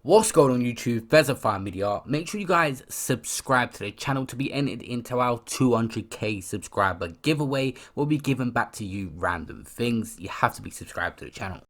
What's going on YouTube, Fesify Media? Make sure you guys subscribe to the channel to be entered into our 200k subscriber giveaway. We'll be giving back to you random things. You have to be subscribed to the channel.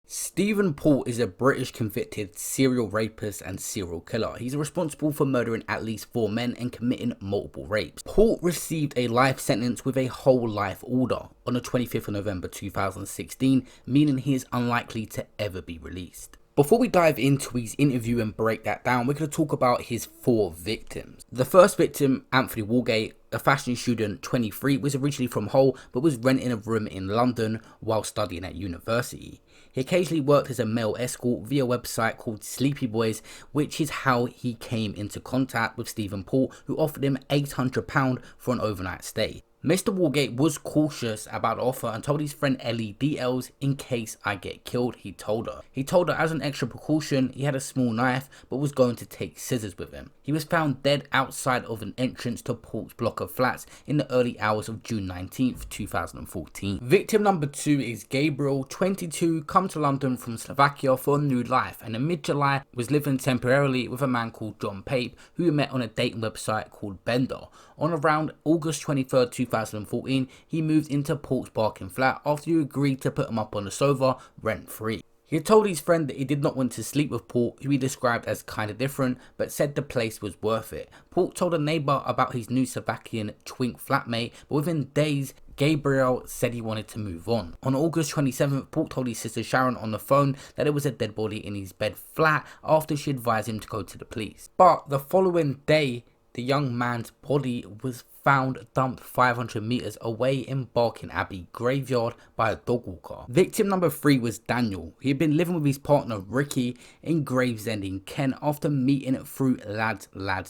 Stephen Paul is a British convicted serial rapist and serial killer. He's responsible for murdering at least 4 men and committing multiple rapes. Paul received a life sentence with a whole life order on the 25th of November 2016, meaning he is unlikely to ever be released. Before we dive into his interview and break that down, we're going to talk about his 4 victims. The first victim, Anthony Wargay, a fashion student, 23, was originally from Hull but was renting a room in London while studying at university. He occasionally worked as a male escort via a website called Sleepy Boys, which is how he came into contact with Stephen Paul, who offered him £800 for an overnight stay. Mr. Wargay was cautious about the offer and told his friend Ellie DLs, "In case I get killed," he told her. He told her as an extra precaution he had a small knife but was going to take scissors with him. He was found dead outside of an entrance to Paul's block of flats in the early hours of June 19th, 2014. Victim number 2 is Gabriel, 22, come to London from Slovakia for a new life, and in mid-July was living temporarily with a man called John Pape, who he met on a dating website called Bender. On around August 23rd, 2014, he moved into Paul's barking flat after he agreed to put him up on the sofa rent-free. He had told his friend that he did not want to sleep with Paul, who he described as kinda different, but said the place was worth it. Paul told a neighbour about his new Slovakian twink flatmate, but within days, Gabriel said he wanted to move on. On August 27th, Paul told his sister Sharon on the phone that there was a dead body in his bed flat after she advised him to go to the police. But the following day, the young man's body was found dumped 500 meters away in Barking Abbey graveyard by a dog walker. Victim number 3 was Daniel. He had been living with his partner Ricky in Gravesend in Kent after meeting through Lads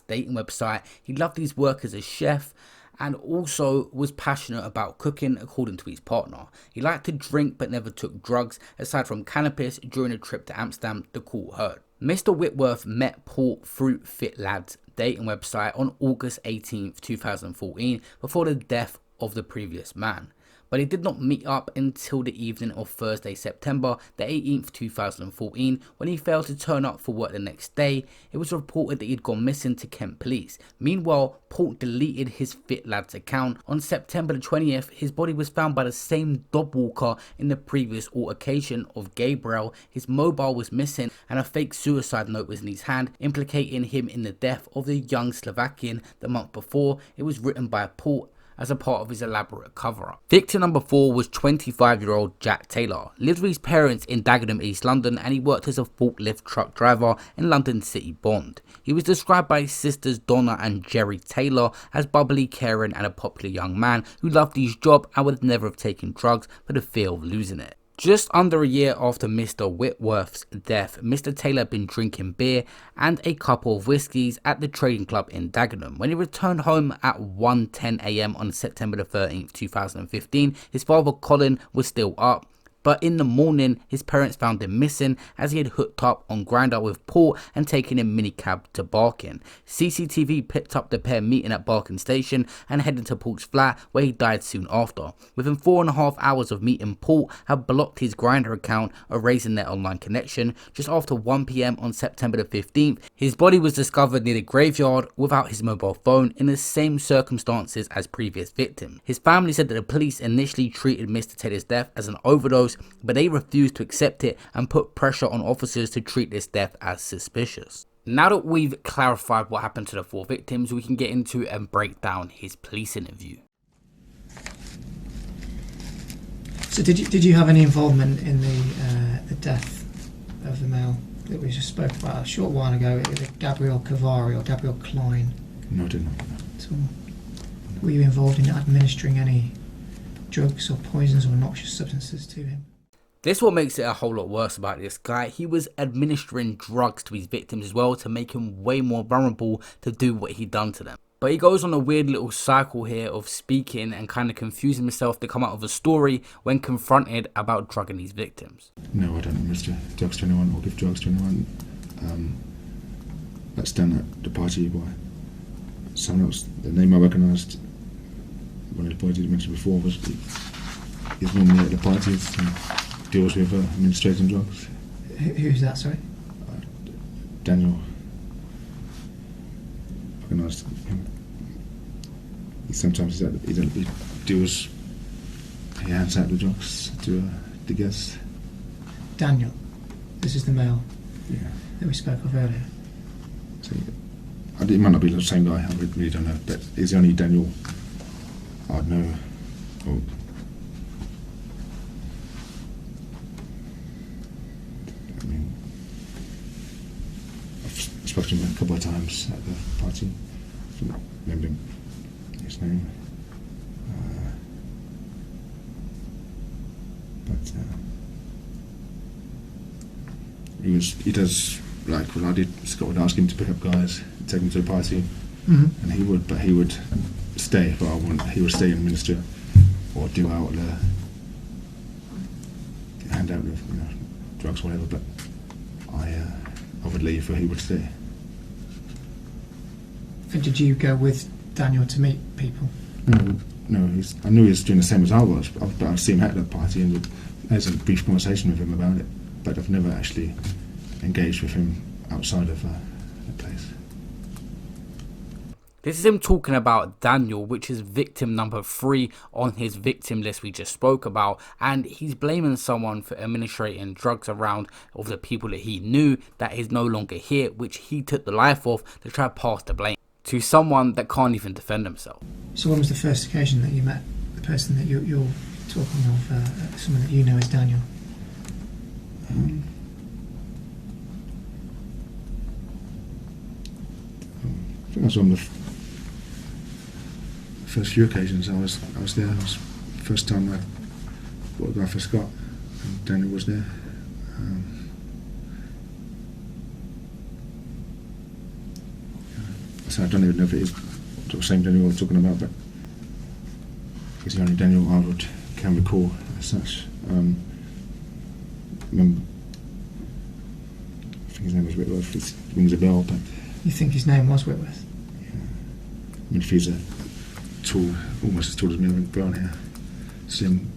dating website. He loved his work as a chef and also was passionate about cooking, according to his partner. He liked to drink but never took drugs aside from cannabis during a trip to Amsterdam, the court heard. Mr. Whitworth met Paul through Fit Lads dating website on August 18th, 2014 before the death of the previous man. But he did not meet up until the evening of Thursday, September the 18th, 2014, when he failed to turn up for work the next day. It was reported that he'd gone missing to Kent Police. Meanwhile, Paul deleted his Fit Lads account. On September the 20th, his body was found by the same dog walker in the previous altercation of Gabriel. His mobile was missing and a fake suicide note was in his hand, implicating him in the death of the young Slovakian the month before. It was written by Paul as a part of his elaborate cover-up. Victim number 4 was 25-year-old Jack Taylor. Lived with his parents in Dagenham, East London, and he worked as a forklift truck driver in London City Bond. He was described by his sisters Donna and Jerry Taylor as bubbly, caring, and a popular young man who loved his job and would never have taken drugs for the fear of losing it. Just under a year after Mr. Whitworth's death, Mr. Taylor had been drinking beer and a couple of whiskies at the trading club in Dagenham. When he returned home at 1:10 AM on September the 13th, 2015, his father Colin was still up. But in the morning, his parents found him missing as he had hooked up on Grindr with Paul and taken a minicab to Barking. CCTV picked up the pair meeting at Barking Station and headed to Paul's flat, where he died soon after. Within 4.5 hours of meeting, Paul had blocked his Grindr account, erasing their online connection. Just after 1 PM on September the 15th, his body was discovered near the graveyard without his mobile phone in the same circumstances as previous victims. His family said that the police initially treated Mr. Taylor's death as an overdose, but they refused to accept it and put pressure on officers to treat this death as suspicious. Now that we've clarified what happened to the 4 victims, we can get into and break down his police interview. So did you have any involvement in the death of the male that we just spoke about a short while ago, Gabriel Cavari or Gabriel Klein? No, I did not. So, were you involved in administering any drugs or poisons or noxious substances to him? This what makes it a whole lot worse about this guy. He was administering drugs to his victims as well to make him way more vulnerable to do what he done to them. But he goes on a weird little cycle here of speaking and kind of confusing himself to come out of a story when confronted about drugging his victims. No, I don't administer drugs to anyone or give drugs to anyone. That's done at the party by someone else. The name I recognised, one of the boys you mentioned before, was he's normally at the parties and deals with administrating drugs. Who's that, sorry? Daniel recognised him. Sometimes he deals, he hands out the drugs to the guests. Daniel, this is the male Yeah. that we spoke of earlier. So, it might not be the same guy, I really don't know, but it's the only Daniel I'd know. Or, I mean, I've spoken to him a couple of times at the party, remembering his name. But he does, like when I did, Scott would ask him to pick up guys, take them to the party, and he would stay, but he would stay and minister or do out the hand out of drugs or whatever, but I would leave, but he would stay. And did you go with Daniel to meet people? No, I knew he was doing the same as I was, but I'd see him at the party and there's a brief conversation with him about it, but I've never actually engaged with him outside of the place. This is him talking about Daniel, which is victim number 3 on his victim list we just spoke about, and he's blaming someone for administrating drugs around of the people that he knew that is no longer here, which he took the life of, to try to pass the blame to someone that can't even defend himself. So when was the first occasion that you met the person that you're talking of, someone that you know as Daniel? I think I saw him the first few occasions I was there. It was the first time I bought a guy for Scott, and Daniel was there. So I don't even know if it is the same Daniel we're talking about, but he's the only Daniel I can recall as such. Remember, I think his name was Whitworth. It rings a bell, but You think his name was Whitworth? yeah. I mean, if he's tall, almost as tall as me, with brown hair, slim.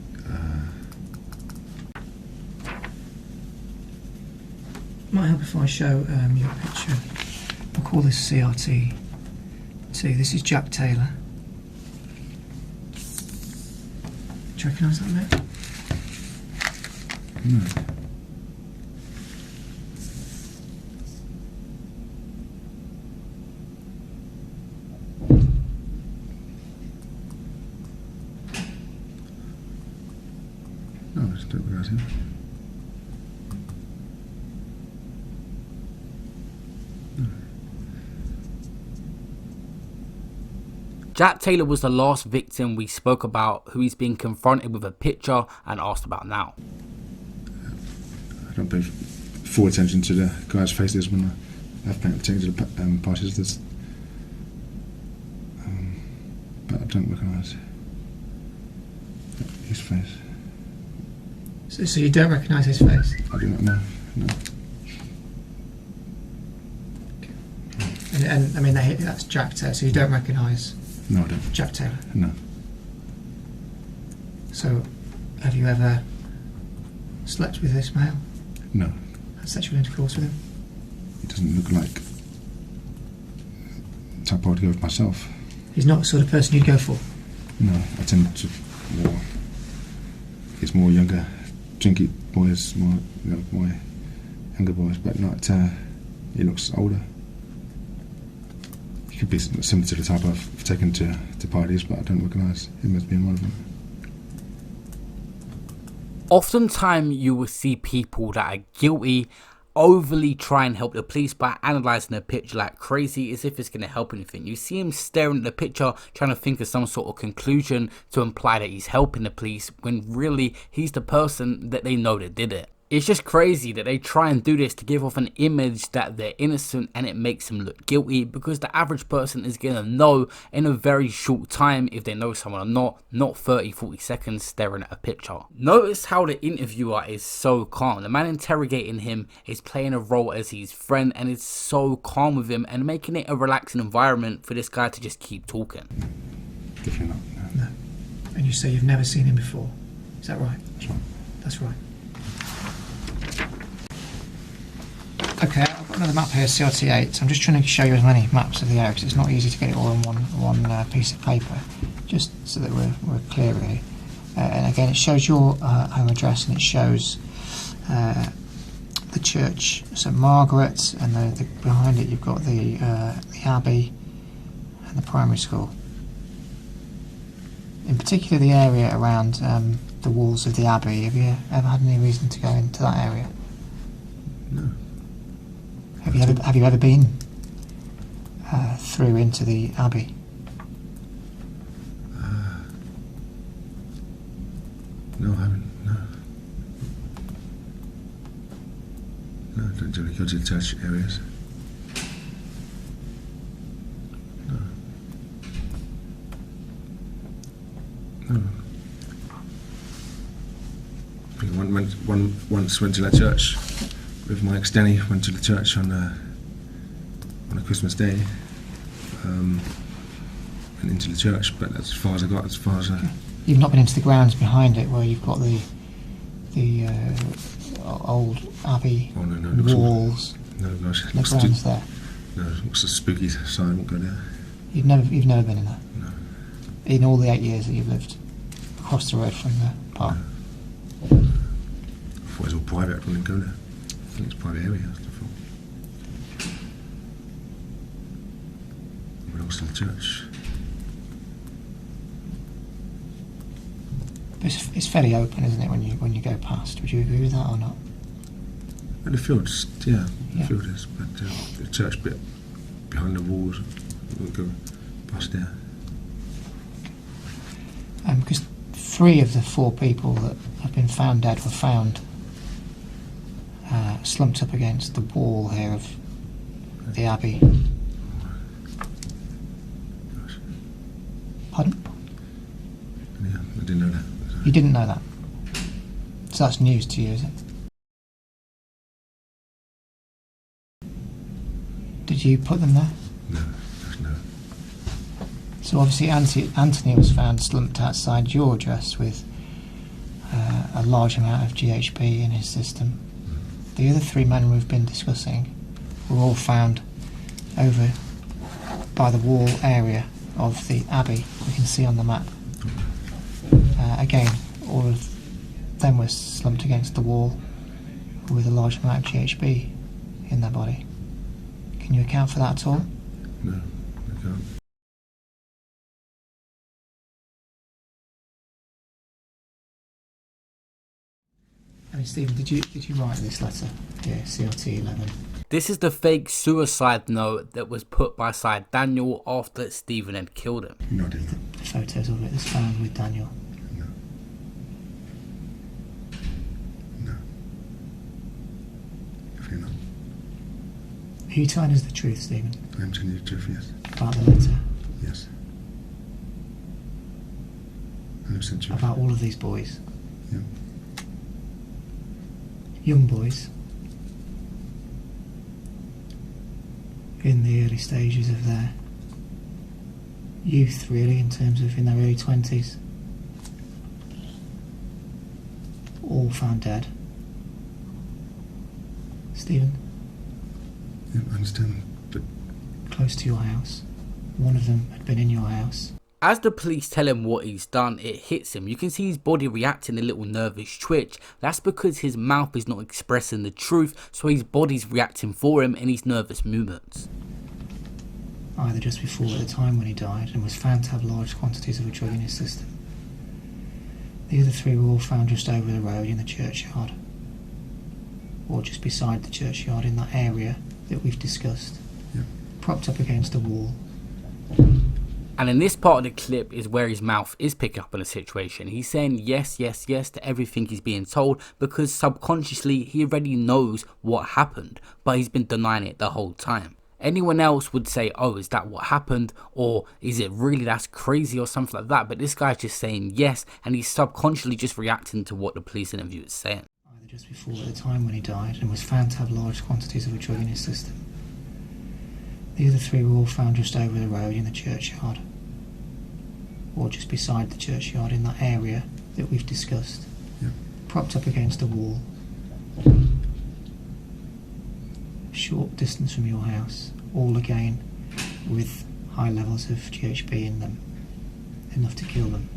Might help if I show you a picture. We'll call this CRT. See, this is Jack Taylor. Do you recognise that mate? No. No, I just don't recognise him. Jack Taylor was the last victim we spoke about, who he's been confronted with a picture and asked about now. I don't pay full attention to the guys' faces when I have paid attention to the parties. But I don't recognise his face. So you don't recognise his face? I do not know. No. And I mean, that's Jack Taylor, so you don't recognise No, I don't. Jack Taylor? No. So, have you ever slept with this male? No. Had sexual intercourse with him? He doesn't look like the type I would go with myself. He's not the sort of person you'd go for? No, I tend to more. It's more younger, drinky boys, more younger boys, but not. He looks older. He could be similar to the type I've taken to parties, but I don't recognise him as being one of them. Oftentimes you will see people that are guilty overly try and help the police by analysing the picture like crazy, as if it's going to help anything. You see him staring at the picture, trying to think of some sort of conclusion to imply that he's helping the police, when really he's the person that they know that did it. It's just crazy that they try and do this to give off an image that they're innocent, and it makes them look guilty, because the average person is going to know in a very short time if they know someone or not 30-40 seconds staring at a picture. Notice how the interviewer is so calm. The man interrogating him is playing a role as his friend and is so calm with him and making it a relaxing environment for this guy to just keep talking. Definitely not. No. No. And you say you've never seen him before. Is that right? That's right. That's right. Okay, I've got another map here, CRT8. I'm just trying to show you as many maps of the area because it's not easy to get it all on one piece of paper, just so that we're clear really. And again, it shows your home address, and it shows the church St Margaret, and behind it you've got the abbey and the primary school. In particular, the area around the walls of the abbey. Have you ever had any reason to go into that area? No. Have you ever been through into the abbey? No, I haven't. No, don't generally go to the church areas. No. I think once went to that church with my ex-Danny. Went to the church on a Christmas day. Went into the church, but that's as far as I got. As far as You've not been into the grounds behind it, where you've got the old abbey walls. No, the grounds there. No, it's a spooky, so I won't go there. You've never been in there. No. In all the 8 years that you've lived across the road from the park. I thought it was all private. I wouldn't go there. I think it's a private area. It belongs to the church. It's fairly open, isn't it, when you go past? Would you agree with that or not? And the fields, the field is, but the church bit behind the walls, we'll go past there. Because 3 of the 4 people that have been found dead were found slumped up against the wall here of the abbey. Gosh. Pardon? Yeah, I didn't know that. You didn't know that? So that's news to you, is it? Did you put them there? No. So obviously Anthony was found slumped outside your address with a large amount of GHB in his system. The other 3 men we've been discussing were all found over by the wall area of the abbey. We can see on the map. Again, all of them were slumped against the wall with a large amount of GHB in their body. Can you account for that at all? No, I can't. I mean, Stephen, did you write this letter here, CRT 11? This is the fake suicide note that was put by Side Daniel after Stephen had killed him. No, I didn't. The photos of it is found with Daniel. No. Definitely not. Are you telling us the truth, Stephen? I'm telling you the truth, yes. About the letter? Yes. 100% truth. About all of these boys? Yeah. Young boys? In the early stages of their youth, really, in terms of in their early 20s. All found dead. Stephen? Yeah, I understand, but Close to your house. One of them had been in your house. As the police tell him what he's done, it hits him. You can see his body reacting a little nervous twitch. That's because his mouth is not expressing the truth, so his body's reacting for him in his nervous movements. Either just before or at the time when he died, and was found to have large quantities of a drug in his system. The other 3 were all found just over the road in the churchyard, or just beside the churchyard in that area that we've discussed, propped up against a wall. And in this part of the clip is where his mouth is picking up on the situation. He's saying yes, yes, yes to everything he's being told because subconsciously he already knows what happened, but he's been denying it the whole time. Anyone else would say, oh, is that what happened? Or is it really that's crazy or something like that? But this guy's just saying yes, and he's subconsciously just reacting to what the police interview is saying. Either just before or at the time when he died, and was found to have large quantities of a drug in his system. The other 3 were all found just over the road in the churchyard, or just beside the churchyard in that area that we've discussed, propped up against a wall. short distance from your house, all again with high levels of GHB in them, enough to kill them.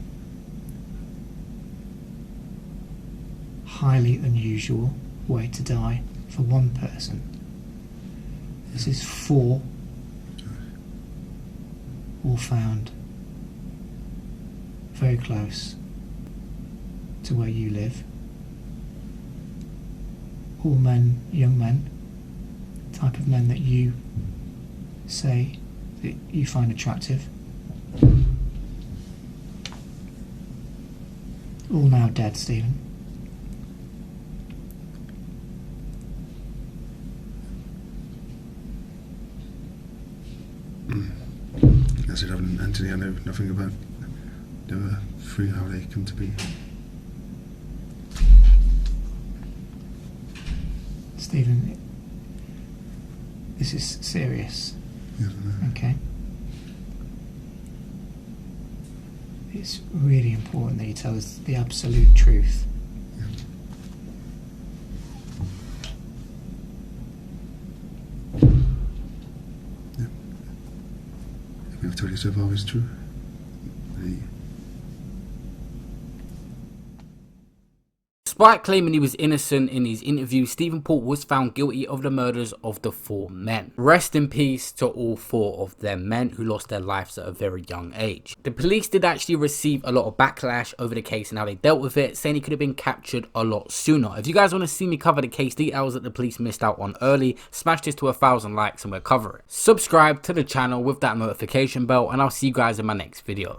Highly unusual way to die for one person. This is 4, all found very close to where you live. All men, young men, type of men that you say that you find attractive. All now dead, Stephen. As it happened, Anthony, I know nothing about the other 3, how they come to be. Stephen, this is serious. Yes, I know. Okay? It's really important that you tell us the absolute truth. I've told you so far is true. Despite claiming he was innocent in his interview, Stephen Port was found guilty of the murders of the 4 men. Rest in peace to all 4 of them men who lost their lives at a very young age. The police did actually receive a lot of backlash over the case and how they dealt with it, saying he could have been captured a lot sooner. If you guys want to see me cover the case details that the police missed out on early, smash this to 1,000 likes and we'll cover it. Subscribe to the channel with that notification bell, and I'll see you guys in my next video.